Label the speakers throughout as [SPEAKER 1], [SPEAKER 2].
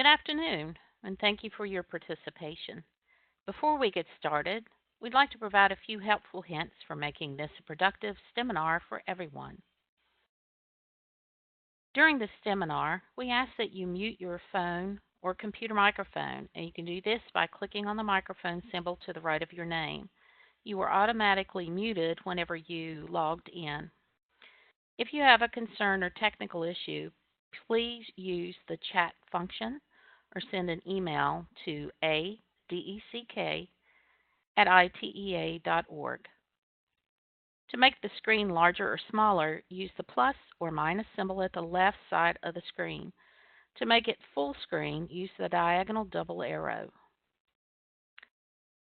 [SPEAKER 1] Good afternoon, and thank you for your participation. Before we get started, we'd like to provide a few helpful hints for making this a productive STEMinar for everyone. During the STEMinar, we ask that you mute your phone or computer microphone, and you can do this by clicking on the microphone symbol to the right of your name. You are automatically muted whenever you logged in. If you have a concern or technical issue, please use the chat function or send an email to adeck@itea.org. To make the screen larger or smaller, use the plus or minus symbol at the left side of the screen. To make it full screen, use the diagonal double arrow.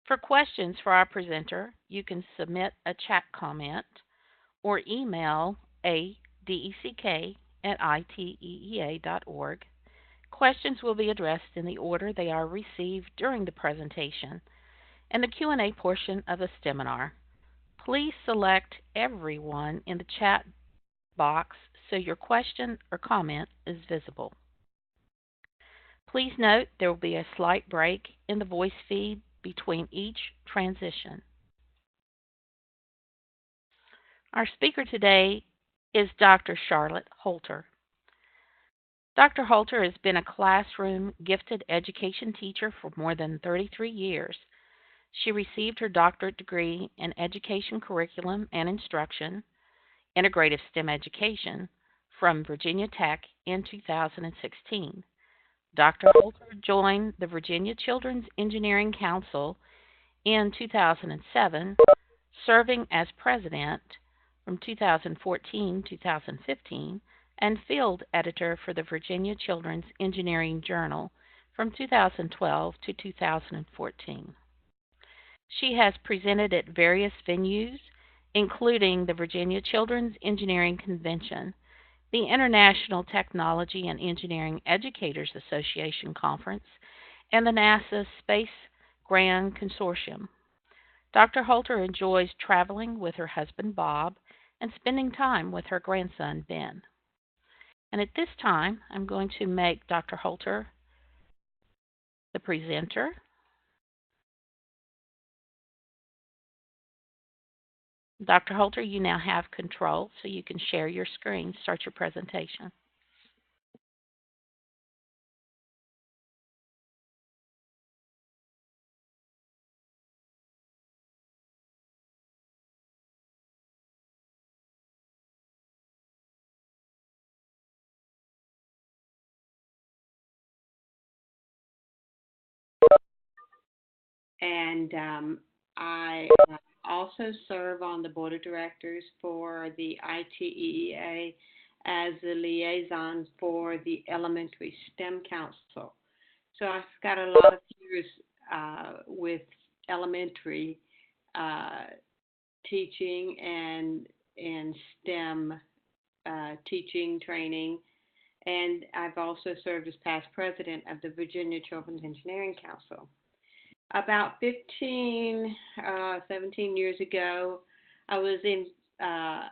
[SPEAKER 1] For questions for our presenter, you can submit a chat comment or email adeck@itea.org. Questions will be addressed in the order they are received during the presentation and the Q&A portion of the STEMinar. Please select everyone in the chat box so your question or comment is visible. Please note there will be a slight break in the voice feed between each transition. Our speaker today is Dr. Charlotte Holter. Dr. Holter has been a classroom gifted education teacher for more than 33 years. She received her doctorate degree in education curriculum and instruction, integrative STEM education, from Virginia Tech in 2016. Dr. Holter joined the Virginia Children's Engineering Council in 2007, serving as president from 2014-2015 and field editor for the Virginia Children's Engineering Journal from 2012 to 2014. She has presented at various venues, including the Virginia Children's Engineering Convention, the International Technology and Engineering Educators Association Conference, and the NASA Space Grand Consortium. Dr. Holter enjoys traveling with her husband Bob and spending time with her grandson Ben. And at this time, I'm going to make Dr. Holter the presenter. Dr. Holter, you now have control, so you can share your screen, start your presentation.
[SPEAKER 2] And I also serve on the board of directors for the ITEEA as the liaison for the Elementary STEM Council. So I've got a lot of years with elementary teaching and STEM teaching, training, and I've also served as past president of the Virginia Children's Engineering Council. About 17 years ago, I was in a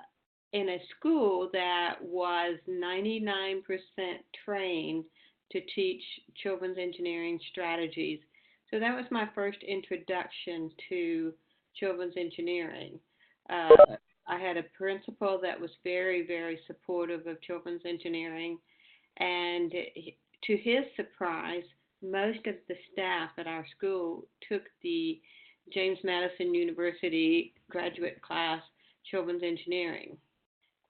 [SPEAKER 2] school that was 99% trained to teach children's engineering strategies. So that was my first introduction to children's engineering. I had a principal that was very, very supportive of children's engineering, and to his surprise, most of the staff at our school took the James Madison University graduate class, Children's Engineering,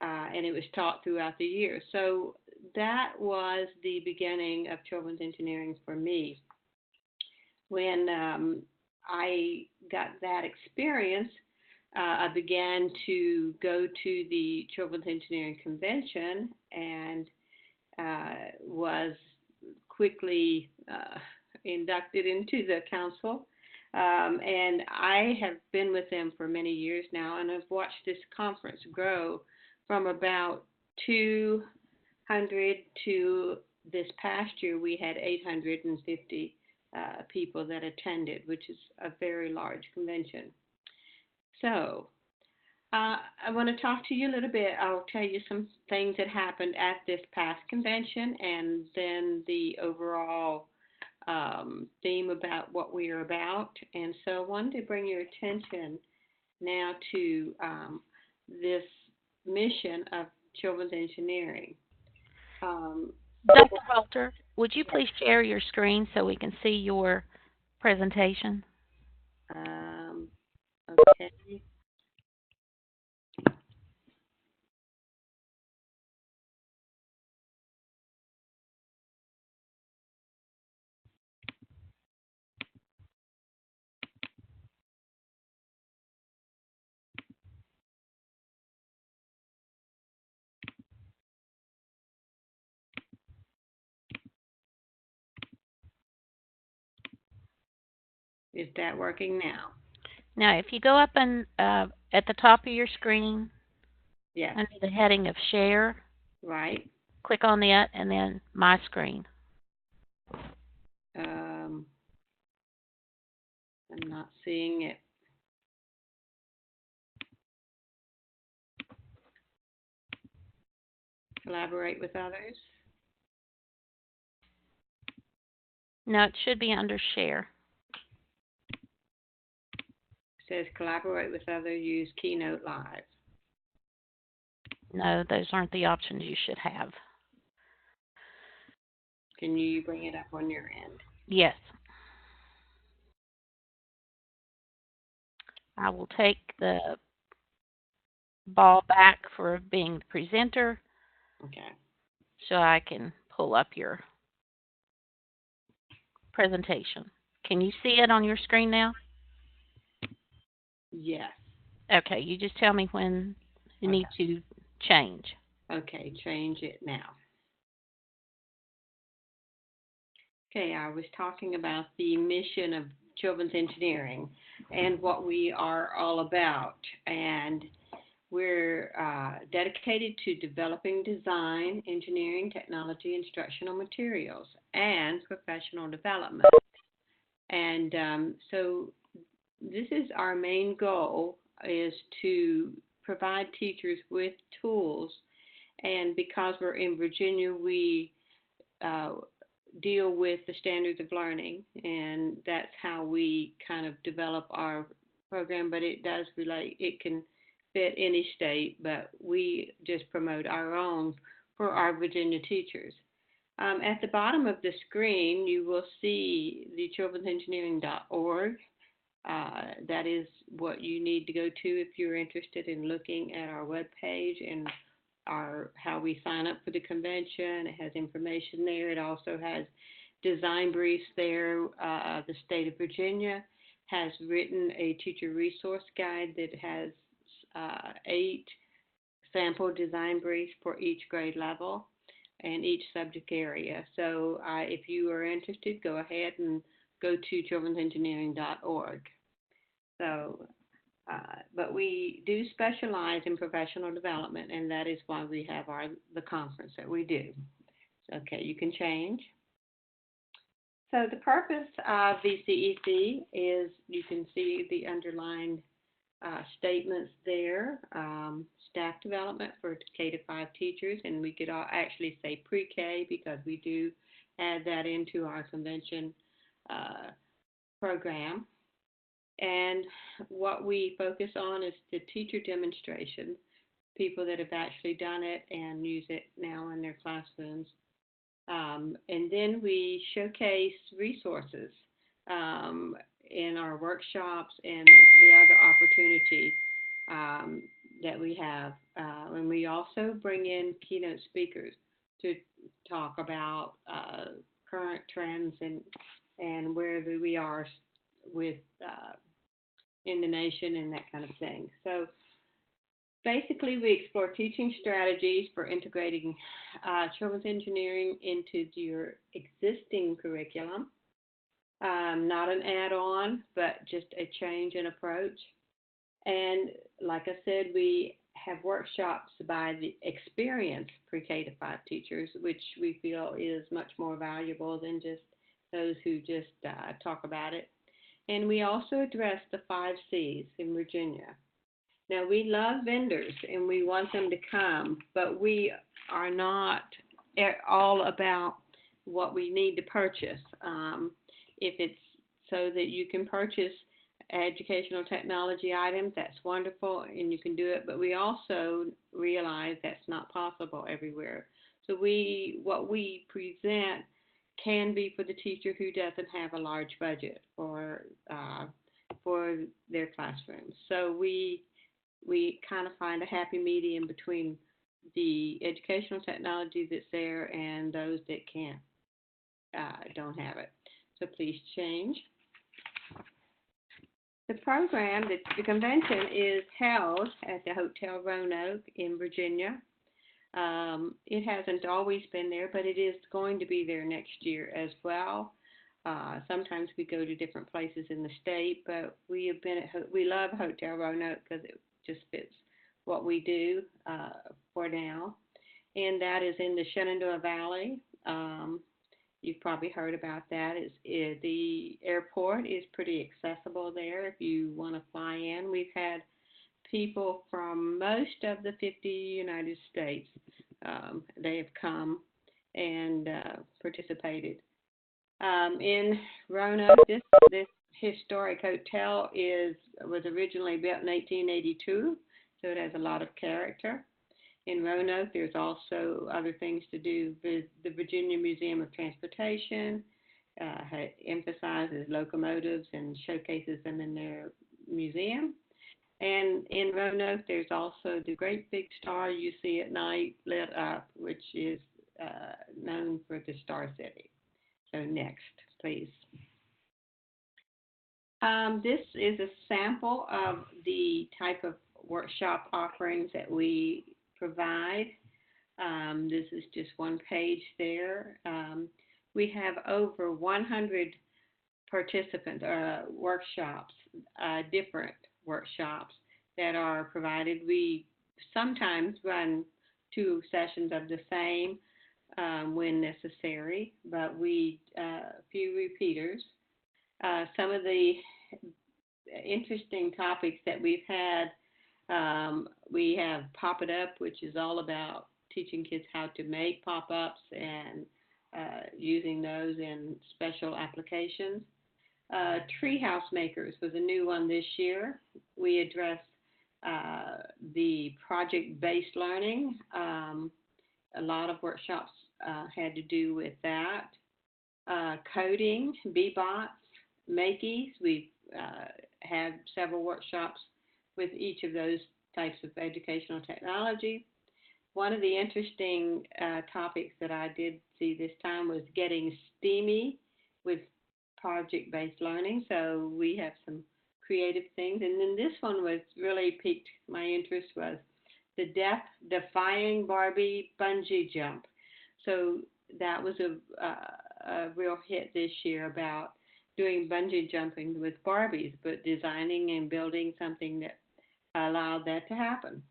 [SPEAKER 2] and it was taught throughout the year. So that was the beginning of children's engineering for me. When I got that experience, I began to go to the Children's Engineering Convention and was quickly inducted into the council. And I have been with them for many years now, and I've watched this conference grow from about 200 to this past year we had 850 people that attended, which is a very large convention. So I want to talk to you a little bit. I'll tell you some things that happened at this past convention and then the overall theme about what we are about. And so I wanted to bring your attention now to this mission of children's engineering. Um,
[SPEAKER 1] Dr. Walter, would you please share your screen so we can see your presentation?
[SPEAKER 2] um, okay. Is that working now?
[SPEAKER 1] Now, if you go up and at the top of your screen
[SPEAKER 2] Yes.
[SPEAKER 1] under the heading of Share,
[SPEAKER 2] Right.
[SPEAKER 1] click on that and then My Screen.
[SPEAKER 2] Um, I'm not seeing it. Collaborate with others.
[SPEAKER 1] No, it should be under Share.
[SPEAKER 2] It says collaborate with others, use Keynote Live.
[SPEAKER 1] No, those aren't the options you should have.
[SPEAKER 2] Can you bring it up on your end?
[SPEAKER 1] Yes. I will take the ball back for being the presenter
[SPEAKER 2] Okay.
[SPEAKER 1] so I can pull up your presentation. Can you see it on your screen now?
[SPEAKER 2] Yes.
[SPEAKER 1] Okay, you just tell me when you need to change.
[SPEAKER 2] Okay, change it now. Okay, I was talking about the mission of children's engineering and what we are all about. And we're dedicated to developing design, engineering, technology, instructional materials, and professional development. And so this is our main goal is to provide teachers with tools. And because we're in Virginia, we uh, deal with the standards of learning, and that's how we kind of develop our program. But it does relate; it can fit any state, but we just promote our own for our Virginia teachers. At the bottom of the screen, you will see the children'sengineering.org. That is what you need to go to if you're interested in looking at our webpage and how we sign up for the convention. It has information there. It also has design briefs there. The state of Virginia has written a teacher resource guide that has 8 sample design briefs for each grade level and each subject area. So if you are interested, go ahead and go to children'sengineering.org. So but we do specialize in professional development, and that is why we have the conference that we do. Okay, you can change. So the purpose of VCEC is, you can see the underlined statements there. Staff development for K to 5 teachers, and we could actually say pre-K because we do add that into our convention program. And what we focus on is the teacher demonstration, people that have actually done it and use it now in their classrooms. And then we showcase resources in our workshops and the other opportunities that we have. And we also bring in keynote speakers to talk about current trends and where we are with in the nation and that kind of thing. So basically, we explore teaching strategies for integrating children's engineering into your existing curriculum. Not an add-on, but just a change in approach. And like I said, we have workshops by the experienced pre-K to 5 teachers, which we feel is much more valuable than just those who just talk about it. And we also address the 5 C's in Virginia. Now, we love vendors and we want them to come, but we are not all about what we need to purchase. If it's so that you can purchase educational technology items, that's wonderful and you can do it, but we also realize that's not possible everywhere. So what we present can be for the teacher who doesn't have a large budget for their classrooms. So we kind of find a happy medium between the educational technology that's there and those that can't don't have it. So please change. The program, the convention is held at the Hotel Roanoke in Virginia. It hasn't always been there, but it is going to be there next year as well. Sometimes we go to different places in the state, but we love Hotel Roanoke because it just fits what we do for now, and that is in the Shenandoah Valley. You've probably heard about that. The airport is pretty accessible there if you want to fly in. We've had people from most of the 50 United States. They have come and participated. In Roanoke, this historic hotel was originally built in 1882, so it has a lot of character. In Roanoke, there's also other things to do. The Virginia Museum of Transportation emphasizes locomotives and showcases them in their museum. And in Roanoke, there's also the great big star you see at night lit up, which is known for the Star City. So next, please. This is a sample of the type of workshop offerings that we provide. This is just one page there. We have over 100 participant workshops, different workshops that are provided. We sometimes run 2 sessions of the same when necessary, but few repeaters. Some of the interesting topics that we've had, we have Pop It Up, which is all about teaching kids how to make pop-ups and using those in special applications. Treehouse Makers was a new one this year. We addressed the project-based learning. A lot of workshops had to do with that. Coding, Bebots, Makeys. We've had several workshops with each of those types of educational technology. One of the interesting topics that I did see this time was getting STEMi with project-based learning. So we have some creative things. And then this one was really piqued my interest was the death-defying Barbie bungee jump. So that was a real hit this year about doing bungee jumping with Barbies, but designing and building something that allowed that to happen.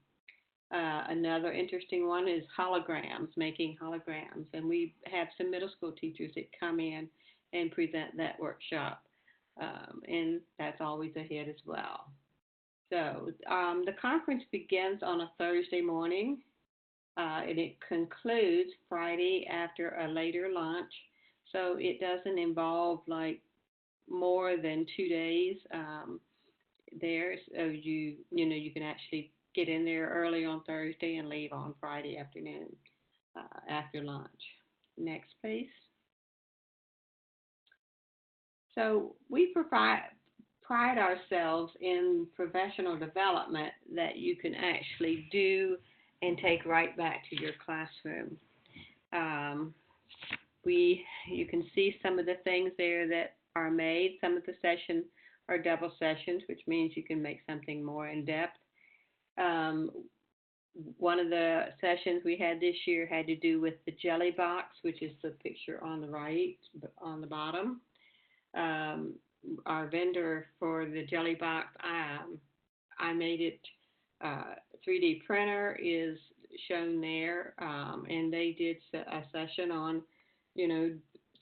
[SPEAKER 2] Another interesting one is holograms, making holograms. And we have some middle school teachers that come in and present that workshop. And that's always a hit as well. So the conference begins on a Thursday morning, and it concludes Friday after a later lunch. So it doesn't involve like more than 2 days there. So you can actually get in there early on Thursday and leave on Friday afternoon after lunch. Next, please. So we pride ourselves in professional development that you can actually do and take right back to your classroom. You can see some of the things there that are made. Some of the sessions are double sessions, which means you can make something more in depth. One of the sessions we had this year had to do with the jelly box, which is the picture on the right, on the bottom. Our vendor for the jelly box, I made it. 3D printer is shown there, and they did a session on,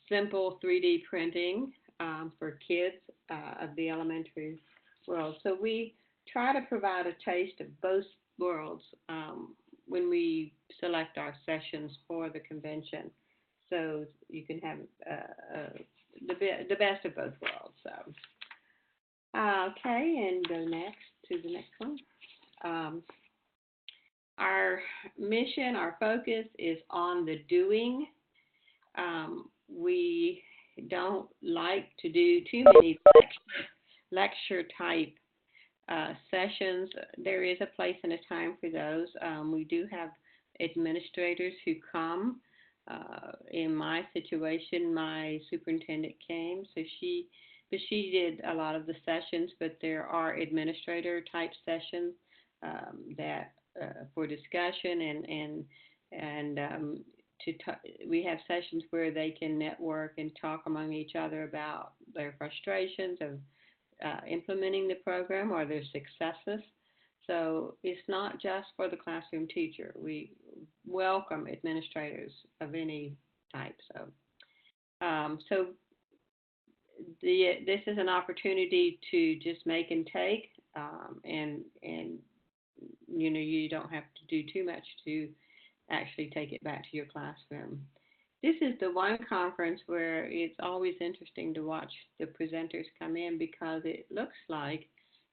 [SPEAKER 2] simple 3D printing for kids of the elementary world. So we try to provide a taste of both worlds when we select our sessions for the convention, so you can have the best of both worlds. So, okay, and go next to the next one. Um, our mission, our focus is on the doing. We don't like to do too many lecture type sessions. There is a place and a time for those. We do have administrators who come. In my situation, my superintendent came, but she did a lot of the sessions. But there are administrator type sessions that for discussion and we have sessions where they can network and talk among each other about their frustrations of implementing the program or their successes. So it's not just for the classroom teacher. We welcome administrators of any type. This is an opportunity to just make and take, and you don't have to do too much to actually take it back to your classroom. This is the one conference where it's always interesting to watch the presenters come in because it looks like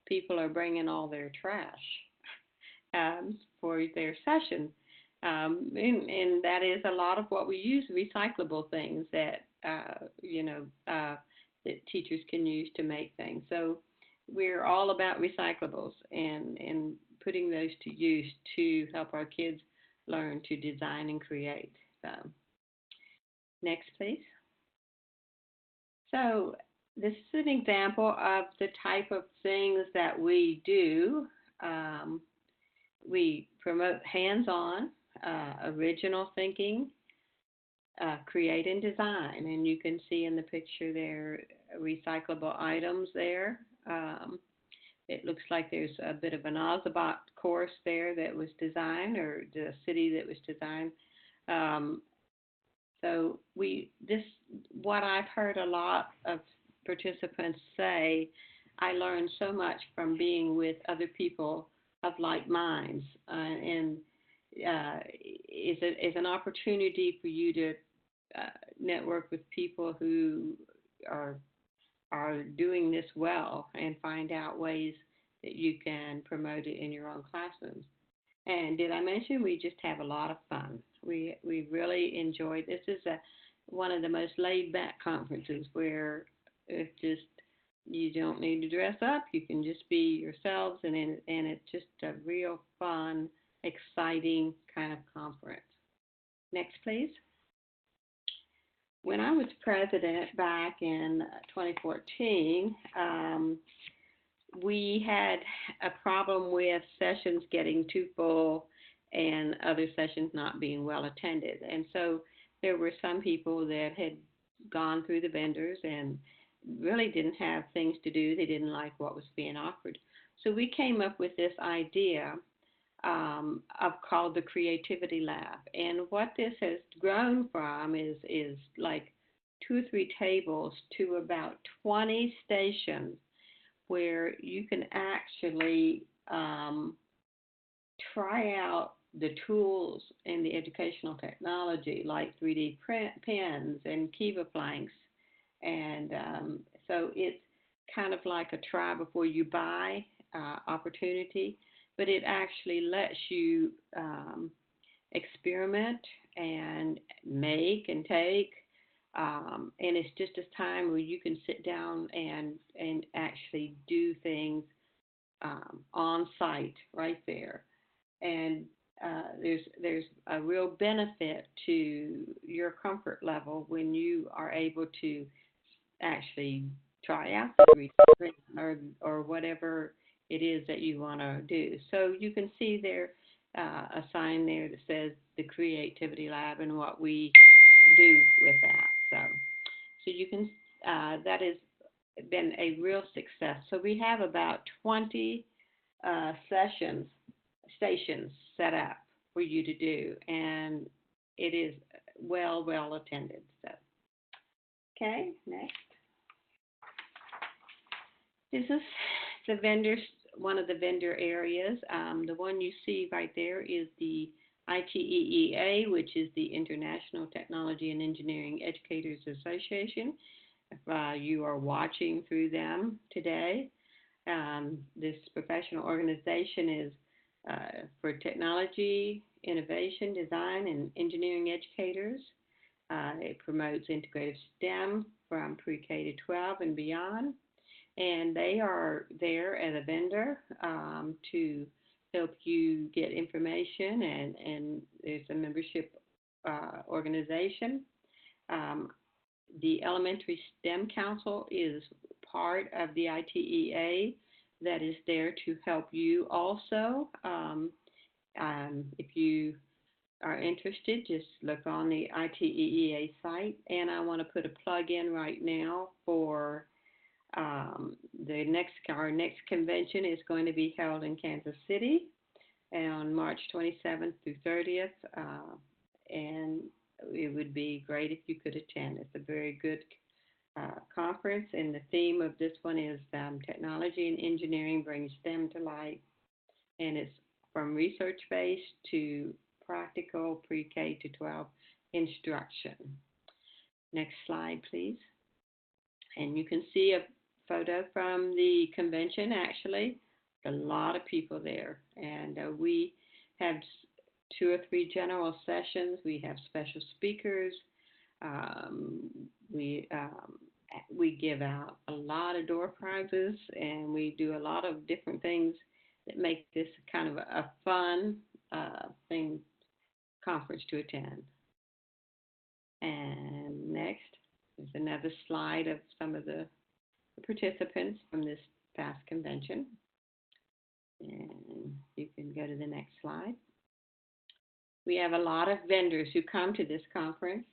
[SPEAKER 2] people are bringing all their trash for their session. And that is a lot of what we use, recyclable things that, that teachers can use to make things. So we're all about recyclables and putting those to use to help our kids learn to design and create. Next, please. So this is an example of the type of things that we do. We promote hands-on, original thinking, create and design. And you can see in the picture there recyclable items there. It looks like there's a bit of an Ozabot course there that was designed, or the city that was designed. So what I've heard a lot of participants say, I learned so much from being with other people of like minds, and is an opportunity for you to network with people who are doing this well and find out ways that you can promote it in your own classrooms. And did I mention we just have a lot of fun? We really enjoy this. Is one of the most laid back conferences where it's just you don't need to dress up. You can just be yourselves, and it's just a real fun, exciting kind of conference. Next, please. When I was president back in 2014, we had a problem with sessions getting too full and other sessions not being well attended. And so there were some people that had gone through the vendors and really didn't have things to do. They didn't like what was being offered. So we came up with this idea of called the Creativity Lab. And what this has grown from is like 2 or 3 tables to about 20 stations where you can actually try out the tools and the educational technology like 3D pens and Kiva planks. And so it's kind of like a try before you buy opportunity, but it actually lets you experiment and make and take. And it's just a time where you can sit down and actually do things on site right there. And there's a real benefit to your comfort level when you are able to actually try out the research or whatever it is that you want to do. So you can see there a sign there that says the Creativity Lab and what we do with that. So you can that has been a real success. So we have about 20 stations set up for you to do, and it is well attended. So, okay, next. This is the vendors one of the vendor areas. The one you see right there is the ITEEA, which is the International Technology and Engineering Educators Association. If you are watching through them today, this professional organization is for technology, innovation, design, and engineering educators. It promotes integrative STEM from pre-K to 12 and beyond. And they are there as a vendor to help you get information, and there's a membership organization. Um, the Elementary STEM Council is part of the ITEA that is there to help you also. If you are interested, just look on the ITEA site. And I want to put a plug in right now for our next convention is going to be held in Kansas City on March 27th through 30th. And it would be great if you could attend. It's a very good conference, and the theme of this one is Technology and Engineering Brings STEM to Life, and it's from research-based to practical pre-K to 12 instruction. Next slide, please. And you can see a photo from the convention, actually. A lot of people there, and we have 2 or 3 general sessions. We have special speakers. We give out a lot of door prizes, and we do a lot of different things that make this kind of a fun conference to attend. And next is another slide of some of the participants from this past convention. And you can go to the next slide. We have a lot of vendors who come to this conference.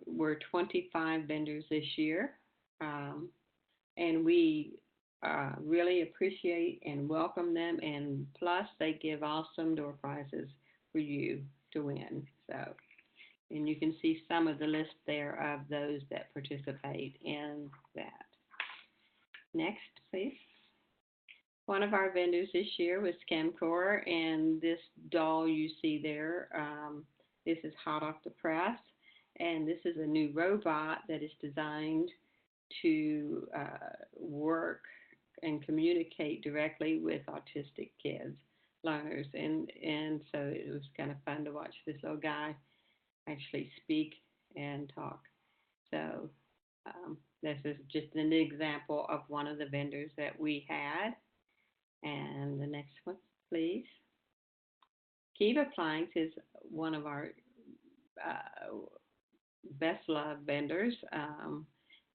[SPEAKER 2] We're 25 vendors this year, and we really appreciate and welcome them. And plus, they give awesome door prizes for you to win. And you can see some of the list there of those that participate in that. Next, please. One of our vendors this year was Camcor, and this doll you see there, this is hot off the press, and this is a new robot that is designed to work and communicate directly with autistic kids, learners, and so it was kind of fun to watch this little guy actually speak and talk. So this is just an example of one of the vendors that we had. And the next one, please. Kiva Planks is one of our best loved vendors.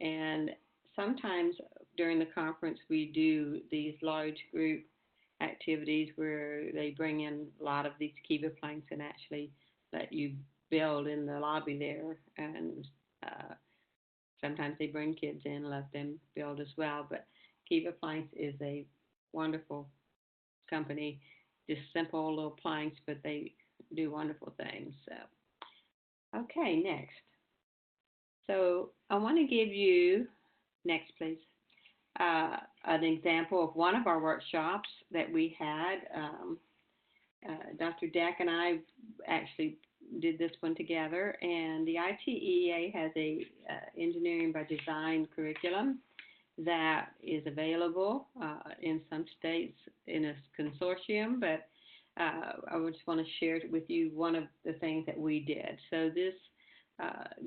[SPEAKER 2] And sometimes during the conference, we do these large group activities where they bring in a lot of these Kiva Planks and actually let you build in the lobby there. And sometimes they bring kids in, let them build as well. But Kiva Planks is a wonderful company, just simple little planks, but they do wonderful things. So, okay, next. So I want to give you, next please, an example of one of our workshops that we had. Dr. Deck and I actually did this one together, and the ITEA has a engineering by design curriculum that is available in some states in a consortium, but I just want to share with you one of the things that we did. So this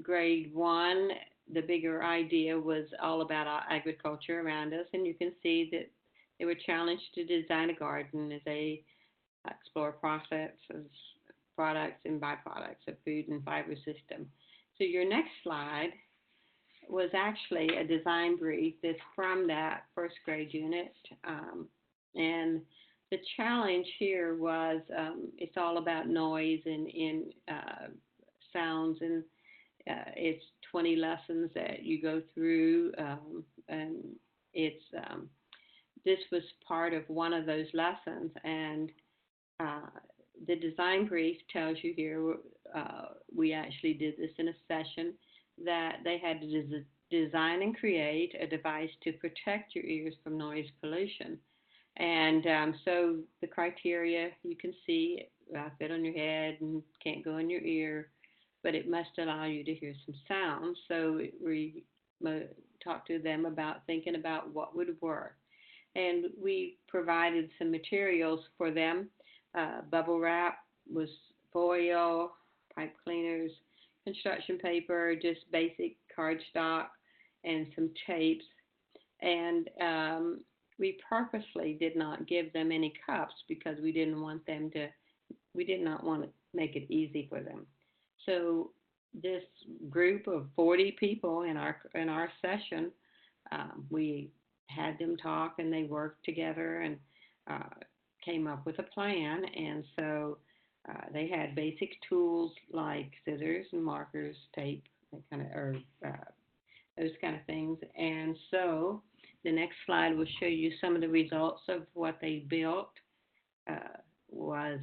[SPEAKER 2] grade 1, the bigger idea was all about our agriculture around us, and you can see that they were challenged to design a garden as they explore processes, products, and byproducts of food and fiber system. So your next slide was actually a design brief that's from that first grade unit. And the challenge here was it's all about noise and sounds, and it's 20 lessons that you go through, and it's this was part of one of those lessons. And the design brief tells you here, we actually did this in a session, that they had to design and create a device to protect your ears from noise pollution. And so the criteria you can see fit on your head and can't go in your ear, but it must allow you to hear some sound. So we talked to them about thinking about what would work. And we provided some materials for them. Bubble wrap was foil, pipe cleaners, construction paper, just basic cardstock, and some tapes. And we purposely did not give them any cups because we didn't want them to, we did not want to make it easy for them. So this group of 40 people in our session, we had them talk and they worked together and uh, came up with a plan. And so they had basic tools like scissors and markers, tape, that kind of, or those kind of things. And so the next slide will show you some of the results of what they built. Was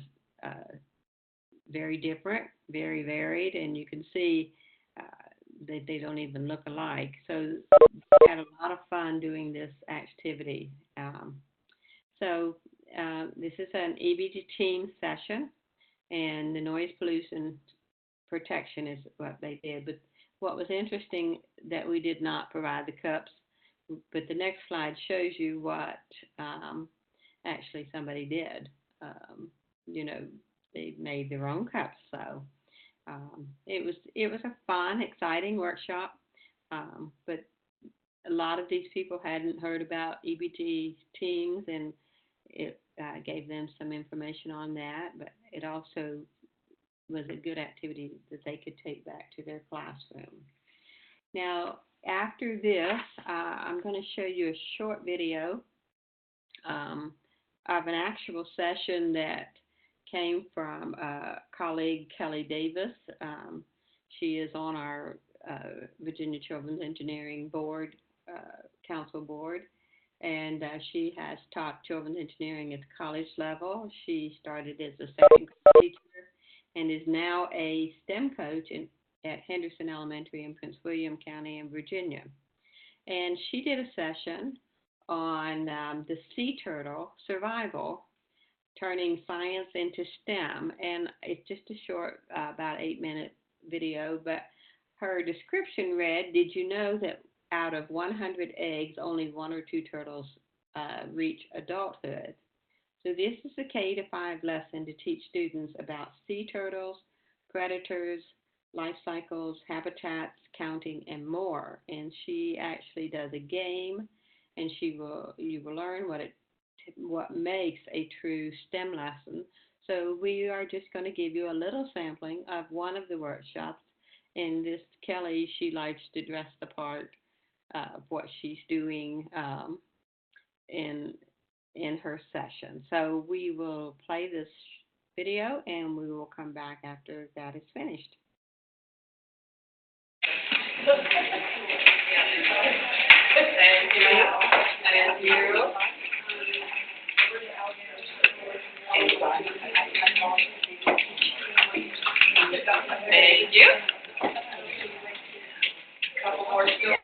[SPEAKER 2] very different, very varied, and you can see that they don't even look alike. So we had a lot of fun doing this activity. So this is an EBD team session, and the noise pollution protection is what they did. But what was interesting that we did not provide the cups, but the next slide shows you what actually somebody did. You know, they made their own cups, so it was a fun, exciting workshop. But a lot of these people hadn't heard about EBT teams, and it gave them some information on that. But it also was a good activity that they could take back to their classroom. Now, after this, I'm going to show you a short video of an actual session that came from colleague Kelly Davis. She is on our Virginia Children's Engineering Board, Council Board, and she has taught children's engineering at the college level. She started as a second grade teacher and is now a STEM coach at Henderson Elementary in Prince William County in Virginia. And she did a session on the sea turtle survival, turning science into STEM. And it's just a short, about 8-minute video, but her description read, did you know that out of 100 eggs, only 1 or 2 turtles reach adulthood? So this is a K-5 lesson to teach students about sea turtles, predators, life cycles, habitats, counting, and more. And she actually does a game, and you will learn what makes a true STEM lesson. So we are just going to give you a little sampling of one of the workshops. And this Kelly, she likes to dress the part of what she's doing in her session. So we will play this video, and we will come back after that is finished.
[SPEAKER 3] Thank you. Thank you. Thank you. Couple more skills.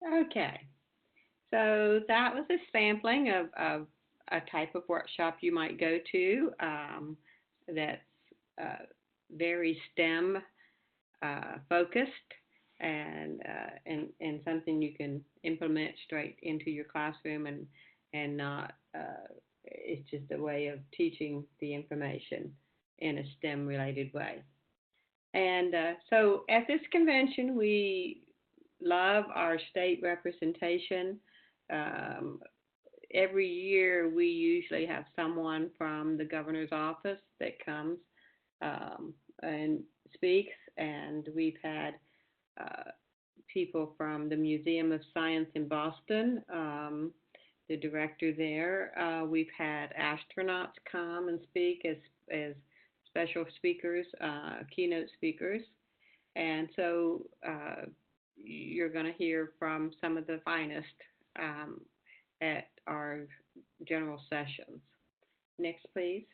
[SPEAKER 2] Okay. So that was a sampling of a type of workshop you might go to that's very STEM focused and something you can implement straight into your classroom and not it's just a way of teaching the information in a STEM related way. And so at this convention, we love our state representation. Um, every year, we usually have someone from the governor's office that comes um, and speaks, and we've had uh, people from the Museum of Science in Boston, the director there. We've had astronauts come and speak as special speakers, keynote speakers. And so you're going to hear from some of the finest um, at our general sessions. Next, please.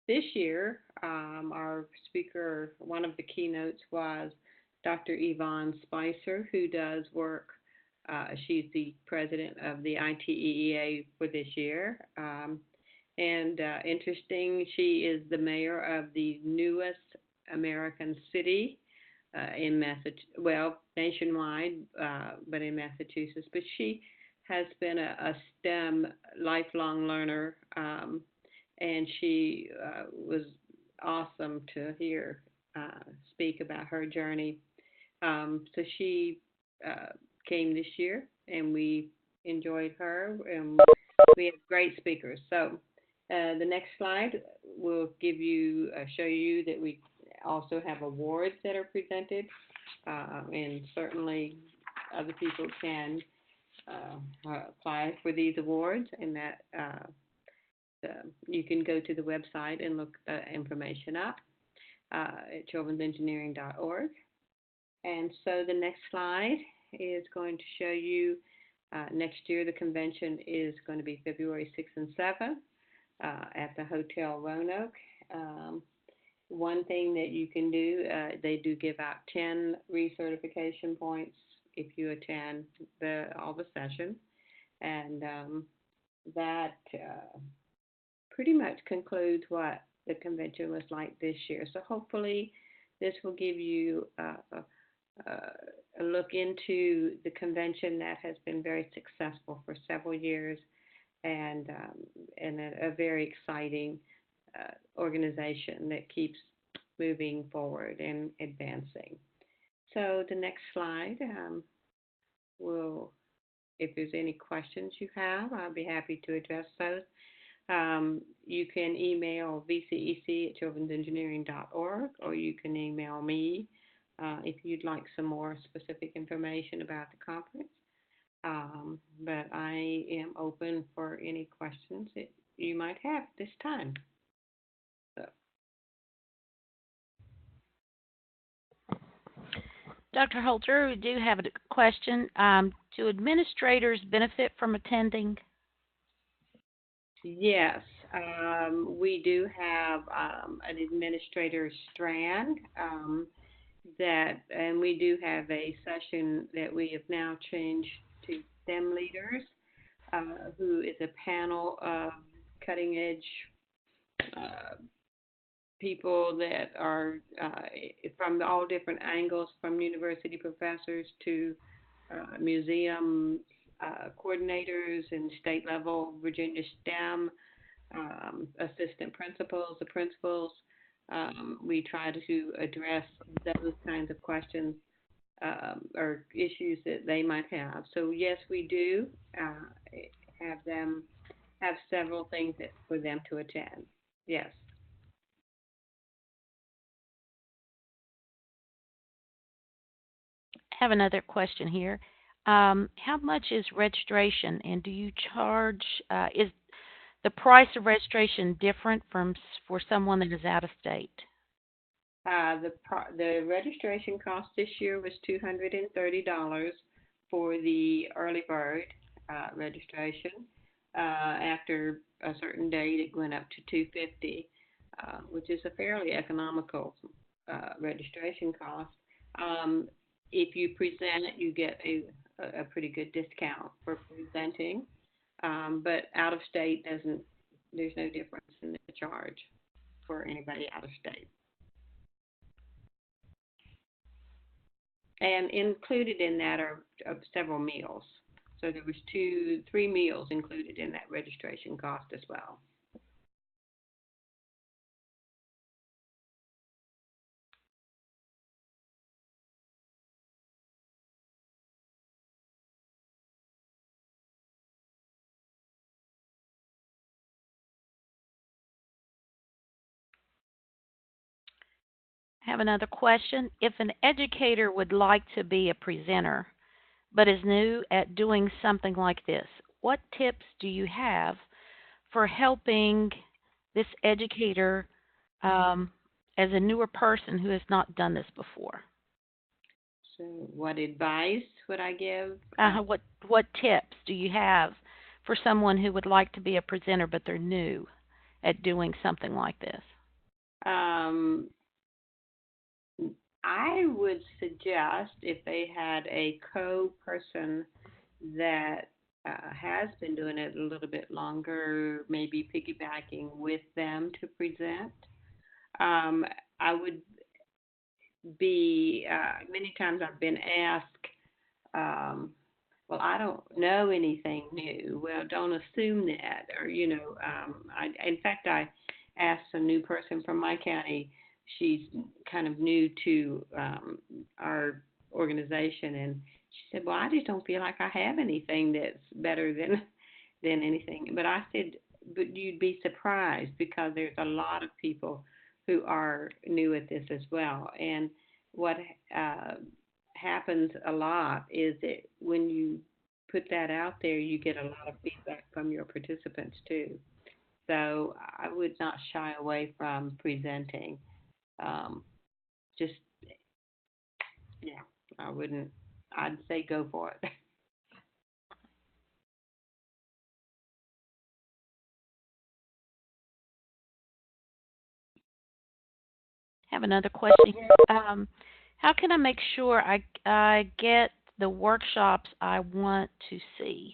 [SPEAKER 2] This year, our speaker, one of the keynotes was Dr. Yvonne Spicer, who does work. She's the president of the ITEEA for this year. And interesting, she is the mayor of the newest American city in Massachusetts, well, nationwide, but in Massachusetts. But she has been a STEM lifelong learner, and she was awesome to hear speak about her journey. So she came this year, and we enjoyed her, and we have great speakers. So the next slide will show you that we also have awards that are presented, and certainly other people can apply for these awards, and that you can go to the website and look the information up at children'sengineering.org. And so the next slide is going to show you next year the convention is going to be February 6th and 7th at the Hotel Roanoke. One thing that you can do, they do give out 10 recertification points if you attend all the sessions. And that pretty much concludes what the convention was like this year. So hopefully this will give you a look into the convention that has been very successful for several years and a very exciting organization that keeps moving forward and advancing. So the next slide if there's any questions you have, I'll be happy to address those. You can email vcec@children'sengineering.org, or you can email me if you'd like some more specific information about the conference. But I am open for any questions that you might have at this time. So.
[SPEAKER 1] Dr. Holter, we do have a question. Do administrators benefit from attending?
[SPEAKER 2] Yes, we do have an administrator strand and we do have a session that we have now changed to STEM leaders, who is a panel of cutting edge people that are from all different angles, from university professors to museum coordinators and state level Virginia STEM, assistant principals, the principals. We try to address those kinds of questions or issues that they might have. So yes, we do have several things for them to attend. Yes.
[SPEAKER 1] I have another question here. How much is registration, and do you charge? Is the price of registration different for someone that is out of state?
[SPEAKER 2] The registration cost this year was $230 for the early bird registration. After a certain date, it went up to $250, which is a fairly economical registration cost. If you present, you get a pretty good discount for presenting. But out of state doesn't, there's no difference in the charge for anybody out of state. And included in that are several meals. So there was 3 meals included in that registration cost as well.
[SPEAKER 1] I have another question. If an educator would like to be a presenter but is new at doing something like this, what tips do you have for helping this educator um, as a newer person who has not done this before?
[SPEAKER 2] So what advice would I give?
[SPEAKER 1] What tips do you have for someone who would like to be a presenter but they're new at doing something like this?
[SPEAKER 2] Um, I would suggest if they had a co-person that has been doing it a little bit longer, maybe piggybacking with them to present. I would be, many times I've been asked, um, well, I don't know anything new. Well, don't assume that. Or, in fact, I asked a new person from my county. She's kind of new to our organization, and she said, well, I just don't feel like I have anything that's better than anything. But I said, but you'd be surprised because there's a lot of people who are new at this as well. And what happens a lot is that when you put that out there, you get a lot of feedback from your participants too. So I would not shy away from presenting. Just, yeah, I wouldn't, I'd say go for it.
[SPEAKER 1] I have another question here. How can I make sure I get the workshops I want to see?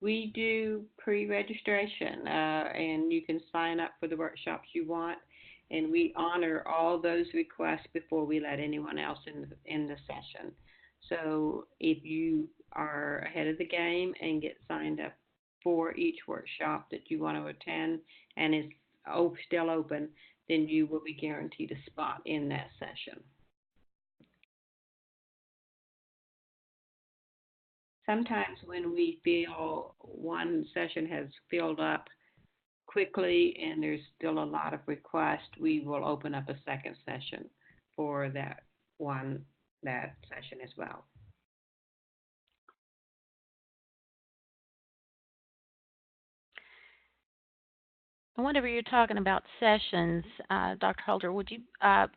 [SPEAKER 2] We do pre-registration, and you can sign up for the workshops you want, and we honor all those requests before we let anyone else in the session. So if you are ahead of the game and get signed up for each workshop that you want to attend and is still open, then you will be guaranteed a spot in that session. Sometimes when we feel one session has filled up quickly and there's still a lot of requests, we will open up a second session for that session as well.
[SPEAKER 1] And whenever you're talking about sessions, Dr. Holder,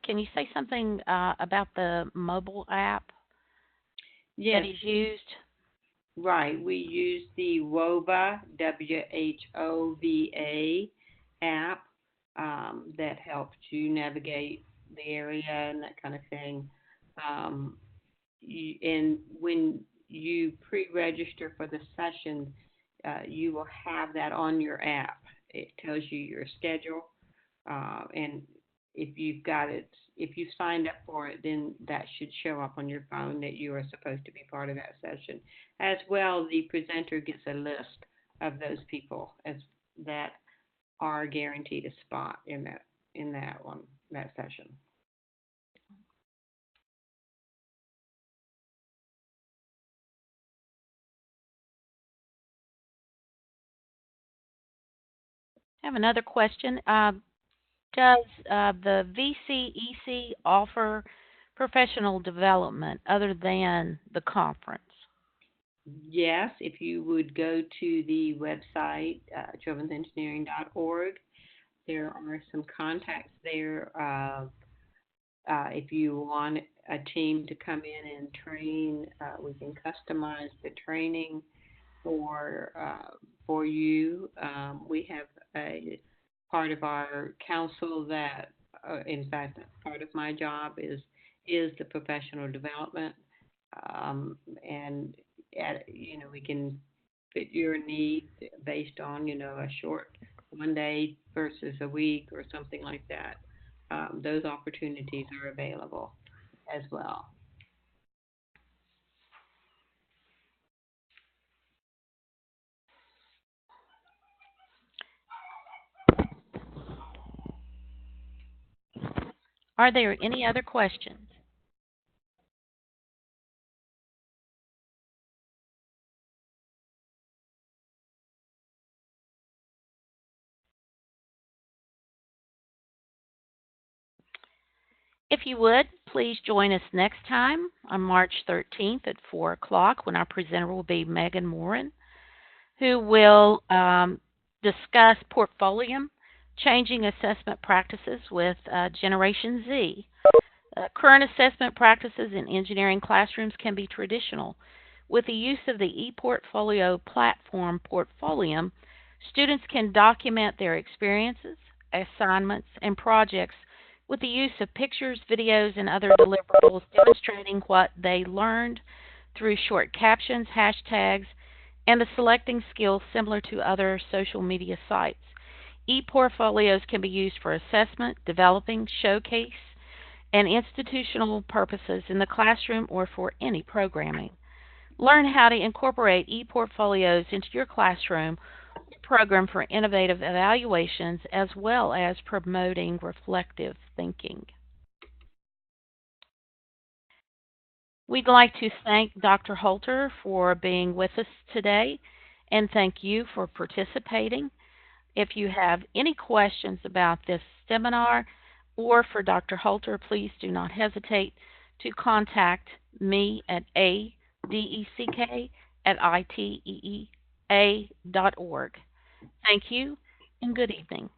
[SPEAKER 1] can you say something about the mobile app
[SPEAKER 2] Yes,
[SPEAKER 1] that is used?
[SPEAKER 2] right. We use the WHOVA, WHOVA app that helps you navigate the area and that kind of thing. Um, and when you pre-register for the session, you will have that on your app. It tells you your schedule, and if you signed up for it, then that should show up on your phone that you are supposed to be part of that session. As well, the presenter gets a list of those people as that are guaranteed a spot in that session.
[SPEAKER 1] I have another question. Does the VCEC offer professional development other than the conference?
[SPEAKER 2] Yes, if you would go to the website, children'sengineering.org, there are some contacts there. If you want a team to come in and train, we can customize the training for you. We have a part of our council that, in fact, part of my job is the professional development. and we can fit your need based on a short 1 day versus a week or something like that. Those opportunities are available as well.
[SPEAKER 1] Are there any other questions? If you would, please join us next time on March 13th at 4 o'clock when our presenter will be Megan Moran, who will discuss Portfolium, Changing Assessment Practices with Generation Z. Current assessment practices in engineering classrooms can be traditional. With the use of the ePortfolio platform Portfolium, students can document their experiences, assignments, and projects with the use of pictures, videos, and other deliverables demonstrating what they learned through short captions, hashtags, and the selecting skills similar to other social media sites. E-portfolios can be used for assessment, developing, showcase, and institutional purposes in the classroom or for any programming. Learn how to incorporate e-portfolios into your classroom program for innovative evaluations as well as promoting reflective thinking. We'd like to thank Dr. Holter for being with us today and thank you for participating. If you have any questions about this seminar or for Dr. Holter, please do not hesitate to contact me at adeck@iteea.org. Thank you and good evening.